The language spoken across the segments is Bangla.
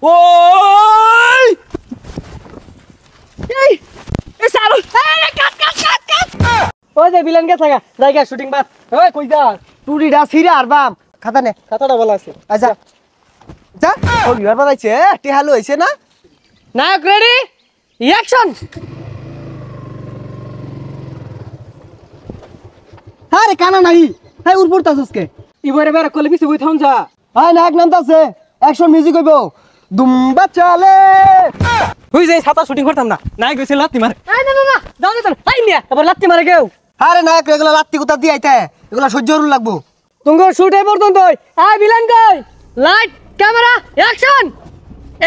ওই এই এ সারো এই কাট কাট কাট কাট ওই যে ভিলেন কে থাকা জায়গা শুটিং বাদ ওই কই যা টুরিডা সিরে আর বাম খাতা নে কথাটা বলা আছে আচ্ছা যা ও বিয়ার বানাইছে টিহালু হইছে না নায়ক রেডি অ্যাকশন আরে কানা নাই হাই উড় পড়তাছস কে ইবারে বেরা কলে বিছে বই থাম যা হাই নায়ক নামতাছে অ্যাকশন মিউজিক হইবো দুম্বা চালে তুই যে ছাতা শুটিং করতাম না নায়ক গেছে লাত্তি মারে না না না দাও দে হাই মিয়া এবার লাত্তি মারে কেউ আরে নায়ক এগুলা লাত্তি কুতা দি আইতে এগুলা সহ্য করুন লাগবো তুঙ্গর শুট এই পর্যন্ত আই ভিলেন কই লাইট ক্যামেরা অ্যাকশন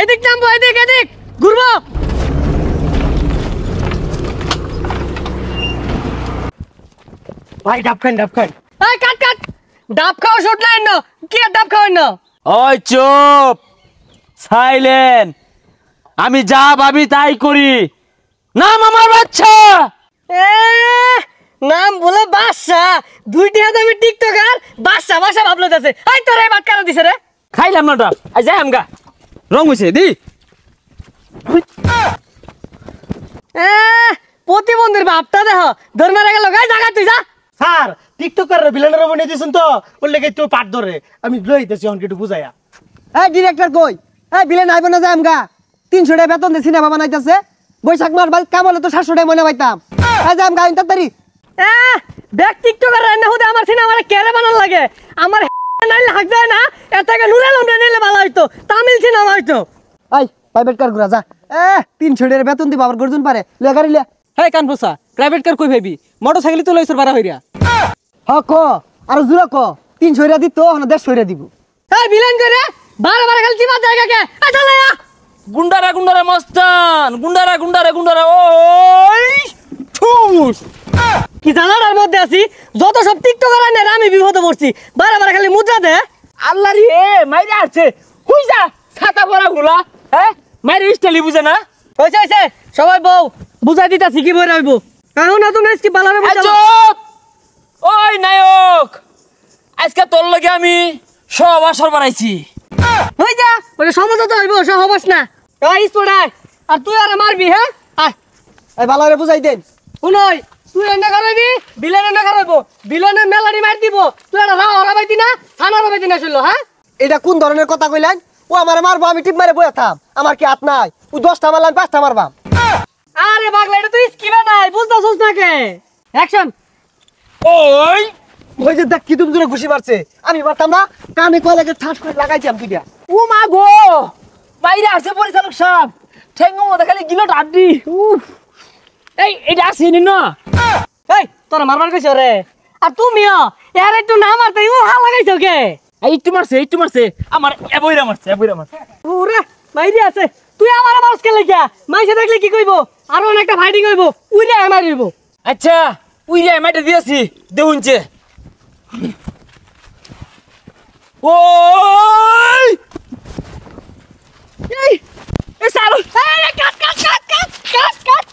এদিক নামবো এদিক এদিক ঘুরবো ভাই ডাব খান এই কাট কাট ডাব খাও শুট নাই না কি ডাব খাও না ওই চুপ সাইলেন্ট আমি যা ভাবি তাই করি নাম আমার বাচ্চা এ নাম বলে বাদশা দুইটি হাতে আমি টিকটকার বাদশা বাদশা ভাবলো যাচ্ছে আই তোরে বাট কারা দিছে রে খাইলাম না ডাব আই যাই আমগা রং হইছে দি এ প্রতিবন্ধীর বাপটা দেখ ধর্মের গেল গাই জায়গা তুই যা স্যার টিকটকার ভিলেনের বনে দিছেন তো বললে কি তো পাট ধরে আমি লইতেছি অন কিছু বুঝাইয়া এই ডিরেক্টর কই এই ভিলেন আইব না যায় আমগা 300 টাকা বেতন দে সিনেমা বানাইতাছে বৈশাখ মাস বাল কাম হলে তো 700 টাকা মনে পাইতাম এই যে আমগা আইন তাড়াতাড়ি এ দেখ টিকটকার রান্না হতে আমার সিনেমা আমার কেরে বানান লাগে আমার নাই লাগ যায় না এটাকে নুরে লন্ডে নিলে ভালো হইতো তামিল সিনেমা হইতো এই প্রাইভেট কার ঘুরা যা 300 টাকা বেতন দিব আবার গর্জন পারে লে গাড়ি লে হে কানফুসা প্রাইভেট কার কই ভাবি মোটরসাইকেল তো লইছর বাড়া হইরা হ ক আর জুরা ক 300 টাকা দিত না 150 টাকা দিব এই ভিলেন করে বারে বারে খালি চিমা জায়গা কে আ চলে আ গুন্ডারা গুন্ডারা মস্তান গুন্ডারা গুন্ডারা গুন্ডারা ওই ঠুস কি জানার মধ্যে আছি যত সব টিকটকার আইনে আমি বিপদে পড়ছি বারে বারে খালি মুদ্রা দে আল্লাহ রে মাইরে আছে হুই যা ছাতা পরা গুলা হ্যাঁ মাইরে স্টাইলি বুঝে না হইছে হইছে সবাই বউ বুঝাই দিতাছি কি বই রাখবো এখন না তুমি কি বালারে বুঝাও চুপ ওই নায়ক আজকে তোর লগে আমি সব আসর বানাইছি হই যা ওরে সমাজ তো হইবো সব হবস না এই স্পোর্টাই আর তুই আর মারবি হ্যাঁ আয় এই বালারে বুঝাই দেন শুনই তুই এন্ডা করবি বিলেন এন্ডা করবো বিলনে মেলাডি মার দিব তুই আর রাও হরাবাইতি না থানা হরাবাইতি না শুনলো হ্যাঁ এটা কোন ধরনের কথা কইলেন ও আমারে মারবো আমি টিপ মারে বইয়া থাম আমার কি হাত নাই ও 10টা মারলাম 5টা মারবাম আরে পাগলা এটা তুই স্কিবে নাই বুঝতাছস না কে অ্যাকশন ওই ওই যে দেখ কি তুমি জোরে ঘুষি মারছে আমি মারতাম না কানে কয় লাগে ঠাস করে লাগাইছি আমি দুইটা ও মা গো বাইরে আছে পরিচালক সাহেব ঠেঙ্গো মধ্যে খালি গিলট আড্ডি উফ এই এটা আসেনি না এই তোরা মারবার কইছ রে আর তুমিও এর একটু না মারতে ও হাল লাগাইছ কে এইটু মারছে আমার এবইরা মারছে ওরে মাইরি আছে তুই আমার মারস কে লাগিয়া মাইছে দেখলে কি কইবো আর অনেকটা ফাইটিং হইব উইরে মারিব আচ্ছা উইরে মাইটা দিয়েছি দেউনছে ওই এই এ সারো এই কাট কাট কাট কাট কাট কাট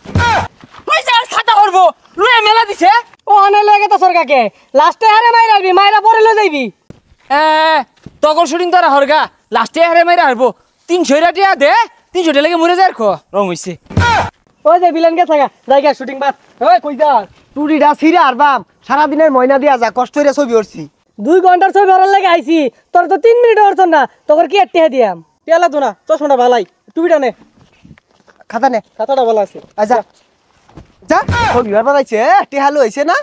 পয়সা ছাতা করবো লুয়ে মেলা দিছে ও আনে লাগে তো সরকাকে লাস্টে হারে মাইরাবি মাইরা পরে লই যাইবি তখন শুটিং তারা হরগা লাস্টে হারে মাইরা হারবো 300 টাকা দে 300 টাকা লাগে মরে যায় রং হইছে ওই যে ভিলেন কে থাকা জায়গা শুটিং বাদ ওই কই যা টুরিডা সিরে আর বাম সারা দিনের ময়না দিয়া যা কষ্ট হইরা ছবি উঠছি 2 ঘন্টার ছবি ভরার লাগে আইছি তোর তো 3 মিনিট হরছ না তোর কি এটে দিয়াম পেলা তো না চশমাটা ভালাই টুপিটা নে খাতা নে খাতাটা ভালো আছে আচ্ছা যা ছবি আর বানাইছে টিহালু হইছে না